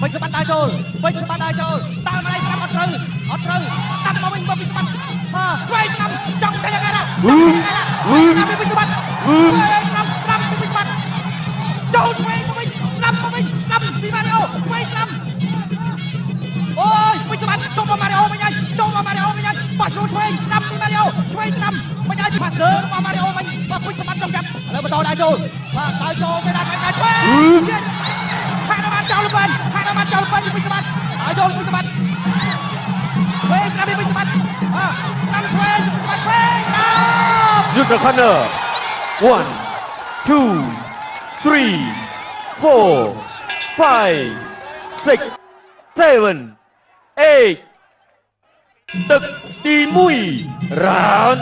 ពេជ្រសម្បត្តិដើរចូលពេជ្រសម្បត្តិដើរចូលតើម្ដាយស្ដាប់អត់ត្រូវតាមមកវិញមកពេជ្រសម្បត្តិបាទឆ្វេងស្ដាំចង់តែយ៉ាងណាណាពេជ្រសម្បត្តិស្ដាំពេជ្រសម្បត្តិចូលឆ្វេងមកវិញស្ដាំមកវិញស្ដាំពីម៉ារីអូឆ្វេងស្ដាំអូយពេជ្រសម្បត្តិចូលមកម៉ារីអូវិញហើយចូលមកម៉ារីអូវិញហើយបាត់ចូលឆ្វេងស្ដាំពីម៉ារីអូឆ្វេងស្ដាំមិនឲ្យប៉ាសឺរបស់ម៉ារីអូវិញបាទពេជ្រសម្បត្តិចង់ចាប់ឥឡូវបន្តដើរចូលបាទដើរចូលសេដាខាងឆ្វេងហាក់បានចោលពេជ្រពេជ្រសម្បត្តិដើរចូលពេជ្រសម្បត្តិឆ្វេងស្ដាំពីពេជ្រសម្បត្តិស្ដាំឆ្វេងយុទ្ធ corner 1 2 3 4 5 6 7 8ទឹកទី1 round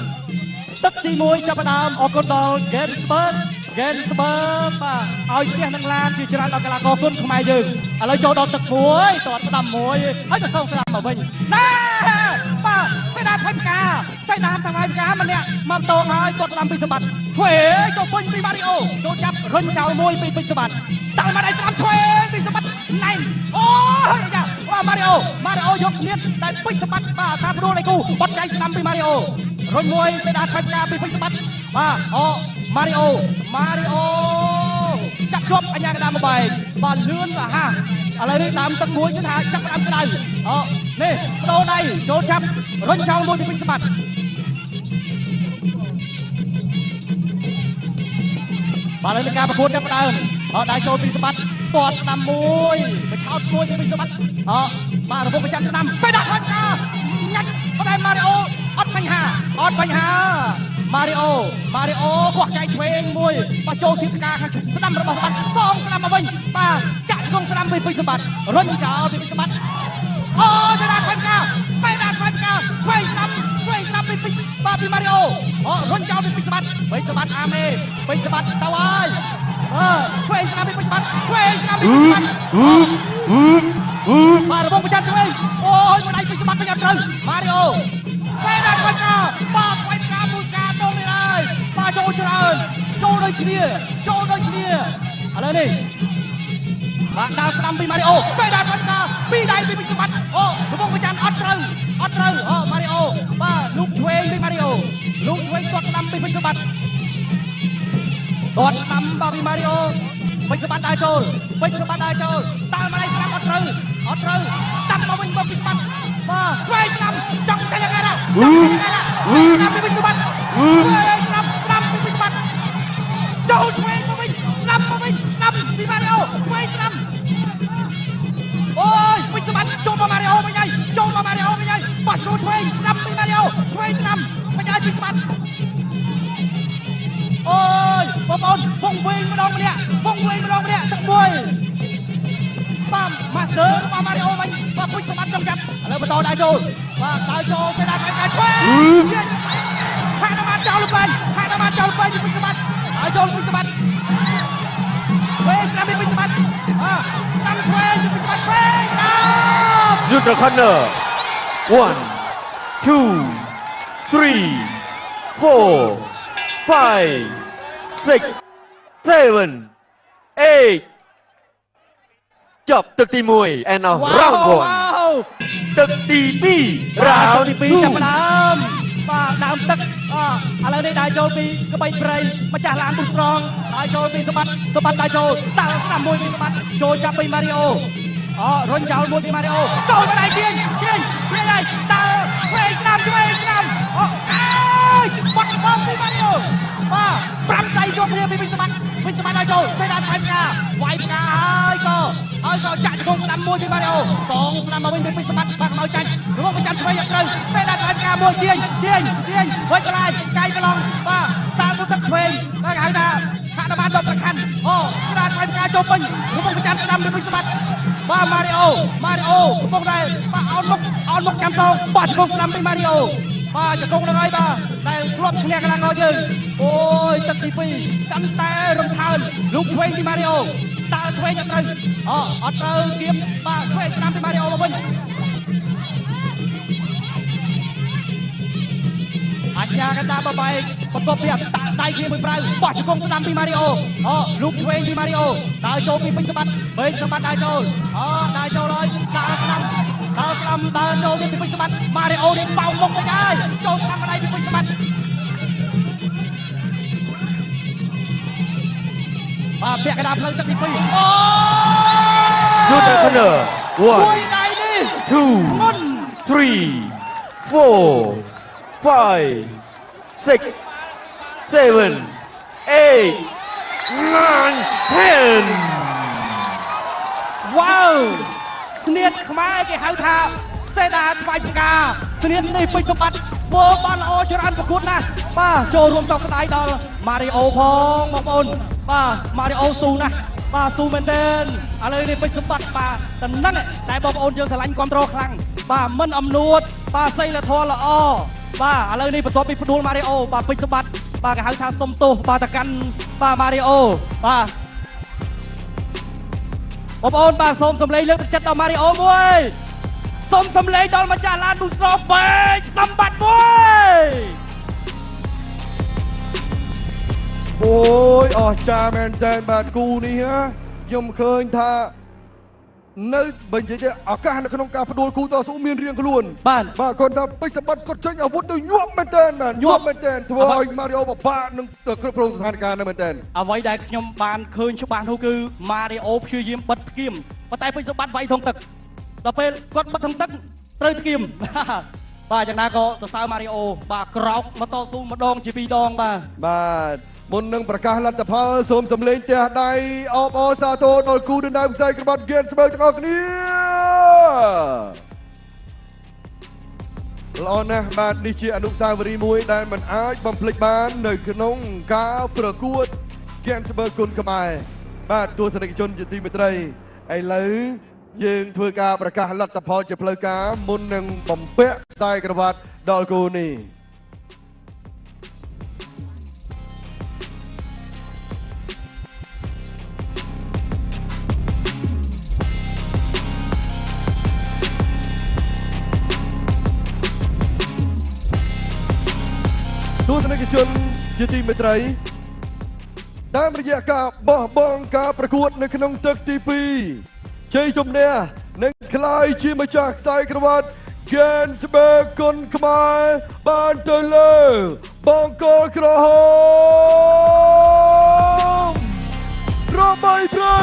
1ទឹកទី1ចាប់ផ្ដើមអរគុណដល់ Gensburg បាទឲ្យផ្ទះនឹងឡានជាច្រើនដល់កីឡាករគុណខ្មែរយើងឥឡូវចូលដល់ទឹកមួយតើស្ដាំមួយហើយក៏សងស្ដាំមកវិញណាបាទសេដាថៃផ្កាសេដាថៃផ្កាម្នាក់មកតងហើយគាត់ស្ដាំពីសម្បត្តិឆ្វេងចូលពេញពីម៉ារីអូចូលចាប់រុញចោលមួយពីពេជ្រសម្បត្តិតើមកដៃស្ដាំឆ្វេងពីសម្បត្តិណៃអូយយ៉ាបាទម៉ារីអូយកស្នៀតតែពេជ្រសម្បត្តិបាទថាព្រួលឯគូបត់ចៃស្ដាំពីម៉ារីអូរុញមួយសេដាថៃផ្កាពីពេជ្រសម្បត្តិបាទម៉ារីអូចាក់ជាប់អញ្ញាកណ្ដាលមកបែកបាទលឿនបាទហាឥឡូវនេះដើមទឹកមួយគឺថាចាប់ដើមក្តៅនេះបដូរដៃចូលចាប់រុញចោលមួយពីពេជ្រសម្បត្តិបាទលើការប្រកួតចាប់ដើមដៃចូលពីសម្បត្តិទាត់ស្ដាំមួយបញ្ឆោតមួយពីពេជ្រសម្បត្តិបាទរបបប្រចាំស្ដាំសេដាខាងញ៉ាច់ប៉ុន្តែម៉ារីអូអត់បញ្ហាម៉ារីអូគាត់ចែកឆ្វេងមួយបាទចូលសៀបស្កាខាងស្ដាំរបស់សម្បត្តិសងស្ដាំមកវិញបាទចាក់ឆ្កងស្ដាំពីពេជ្រសម្បត្តិរុញចោលពីពេជ្រសម្បត្តិសេដាខ្វាញ់កាឆ្វេងស្ដាំពីពេជ្របាទពីម៉ារីអូរុញចោលពីពេជ្រសម្បត្តិអាមេពេជ្រសម្បត្តិទៅហើយឆ្វេងស្ដាំពីពេជ្រសម្បត្តិបាទរបបប្រចាំឆ្វេងអូយមួយដៃពេជ្រសម្បត្តិមិនត្រូវម៉ារីអូសេដាខ្វាញ់កាបាទខ្វាញ់កាមួយកាទៅនេះហើយបាទចូលច្រើនចូលដូចគ្នាឥឡូវនេះបាទដើរស្ដាំពីម៉ារីអូសេដាខ្វាញ់កាពីដៃពីពេជ្រសម្បត្តិរបបប្រចាំអត់ត្រូវម៉ារីអូបាទលូកឆ្វេងពីម៉ារីអូលូកឆ្វេងគាត់ស្ដាំពីពេជ្រសម្បត្តិគាត់ស្ដាំបាទពីម៉ារីអូពេជ្រសម្បត្តិដើរចូលតើម៉ារីស្ដាំអត់ត្រូវតាមមកវិញមកពេជ្រសម្បត្តិបាទឆ្វេងស្ដាំចង់តែយ៉ាងណាស្ដាំពីពេជ្រសម្បត្តិស្ដាំពីពេជ្រសម្បត្តិចូលឆ្វេងមកវិញស្ដាំពីម៉ារីអូឆ្វេងស្ដាំអូយពេជ្រសម្បត្តិចូលមកម៉ារីអូវិញហើយបាត់ចូលឆ្វេងស្ដាំពីម៉ារីអូឆ្វេងស្ដាំមិនឲ្យពេជ្រសម្បត្តិអូយបងប្អូនវងវែងម្ដងម្នាក់ទឹកមួយបាទម៉ាសឺរបស់ម៉ារីអូវិញបាទពេជ្រសម្បត្តិចង់ចាប់ឥឡូវបន្តដើរចូលសេដាខាងឆ្វេងហាក់បានចោលពេជ្រពីពេជ្រសម្បត្តិដើរចូលពេជ្រសម្បត្តិឆ្វេងស្ដាំពីពេជ្រសម្បត្តិស្ដាំឆ្វេងពីពេជ្រសម្បត្តិឆ្វេងយុទ្ធ corner 1 2 3 4 5 6 7 8ចប់ទឹកទី1 and now round 1ទឹកទី2 round ទី2ចាប់ផ្ដើមបាទដើមទឹកឥឡូវនេះដើរចូលពីក្បៃព្រៃម្ចាស់ឡានពុះស្រងដើរចូលពីសម្បត្តិដើរចូលដើរស្ដាំមួយពីសម្បត្តិចូលចាប់ពីម៉ារីអូរុញចោលមួយពីម៉ារីអូចូលទៅដៃទាញហើយដើរឆ្វេងស្ដាំបាត់បង់ពីម៉ារីអូបាទ5ដៃជាប់គ្នាពីពេជ្រសម្បត្តិដើរចូលសេដាថៃផ្កាវាយផ្កាហើយក៏ចាក់ជង្គង់ស្ដាំមួយពីម៉ារីអូសងស្ដាំមកវិញពីពេជ្រសម្បត្តិបាទមកចាច់រួមប្រចាំឆ្វេងអត់ត្រូវសេដាថៃផ្កាមួយទាញវិចកន្លែងកាយកន្លងបាទតាមទៅទឹកឆ្វេងគេហៅថាហាក់បានដល់ប្រខាន់សេដាថៃផ្កាចូលពេញរួមប្រចាំស្ដាំពីពេជ្រសម្បត្តិបាទម៉ារីអូកំពុងតែបាទអោនមុខចាំសងបាត់ជង្គង់ស្ដាំពីម៉ារីអូបាទជង្គង់នឹងហើយបាទតែធ្លាប់ឈ្នះកីឡាករយើងអូយទឹកទី2កាន់តែរំថើនលូកឆ្វេងពីម៉ារីអូតើឆ្វេងអត់ត្រូវគៀបបាទឆ្វេងស្ដាំពីម៉ារីអូមកវិញអាច ញ្ញាកណ្ដាលបបែកបន្ទាប់ពីដៃគ្នាមួយប្រៅបោះជង្គង់ស្ដាំពីម៉ារីអូលូកឆ្វេងពីម៉ារីអូដើរចូលពីពេញសម្បត្តិពេញសម្បត្តិដើរចូលដើរចូលហើយដើរស្ដាំដើរចូលពីពេញសម្បត្តិម៉ារីអូនេះបោកមុខទៅហើយចូលស្ដាំកណ្ដាលពីពេញសម្បត្តិបាទពាក់កណ្ដាលផ្លូវទឹកទី2 Good corner មួយដៃនេះ 2 3 4 5 6 7 8 9 10 វ៉ាវស្នៀតខ្មែរគេហៅថាសេដាថ្វាយផ្កាស្នៀតនេះពេញសម្បត្តិធ្វើបានល្អច្រើនប្រកួតណាស់បាទចូលរួមសោកស្ដាយដល់ម៉ារីអូផងបងប្អូនបាទម៉ារីអូស៊ូណាស់បាទស៊ូមែនទែនឥឡូវនេះពេញសម្បត្តិបាទតែហ្នឹងតែបងប្អូនយើងស្រឡាញ់គ្រប់គ្រងខ្លាំងបាទមិនអំនួតបាទសីលធម៌ល្អបាទឥឡូវនេះបន្ទាប់ពីផ្ដួលម៉ារីអូបាទពេញសម្បត្តិបាទគេហៅថាសុំទោសបាទទៅកាន់បាទម៉ារីអូបាទបងប្អូនបាទសូមសម្លេងលើកទឹកចិត្តដល់ម៉ារីអូមួយសូមសម្លេងដល់ម្ចាស់ឡានឌូស្រពេកសម្បត្តិមួយអូយអស្ចារ្យមែនតើបាទគូនេះខ្ញុំឃើញថានៅបើនិយាយឱកាសនៅក្នុងការផ្ដួលគូតស៊ូមានរៀងខ្លួនបាទគាត់ថាពេជ្រសម្បត្តិគាត់ចេញអាវុធទៅញាប់មែនតើបាទញាប់មែនតើធ្វើឲ្យម៉ារីអូពិបាកនឹងគ្រប់គ្រងស្ថានភាពនៅមែនតើអ្វីដែលខ្ញុំបានឃើញច្បាស់នោះគឺម៉ារីអូព្យាយាមបិទផ្គាមប៉ុន្តែពេជ្រសម្បត្តិវាយធំទឹកដល់ពេលគាត់បិទធំទឹកត្រូវផ្គាមបាទយ៉ាងណាក៏សរសើរម៉ារីអូបាទក្រោកមកតស៊ូម្ដងជាពីរដងបាទមុននឹងប្រកាសលទ្ធផលសូមសម្លេងទះដៃអបអរសាទរដល់គូដណ្ដើមខ្សែក្បាត់ហ្គេនស្បើទាំងអស់គ្នាល្អណាស់បាទនេះជាអនុស្សាវរីយ៍មួយដែលមិនអាចបំភ្លេចបាននៅក្នុងការប្រកួតហ្គេនស្បើគុណខ្មែរបាទទស្សនិកជនជាទីមេត្រីឥឡូវយើងធ្វើការប្រកាសលទ្ធផលជាផ្លូវការមុននឹងបំពាក់ខ្សែក្រវ៉ាត់ដល់គូនេះទស្សនិកជនជាទីមេត្រីតាមរយៈការបោះបង់ការប្រកួតនៅក្នុងទឹកទី2ជ័យជំនះនឹងក្លាយជាម្ចាស់ខ្សែក្រវ៉ាត់ហ្គេនស្បើគុណខ្មែរបានទៅលើបង្គោលក្រហមរំបីព្រៃ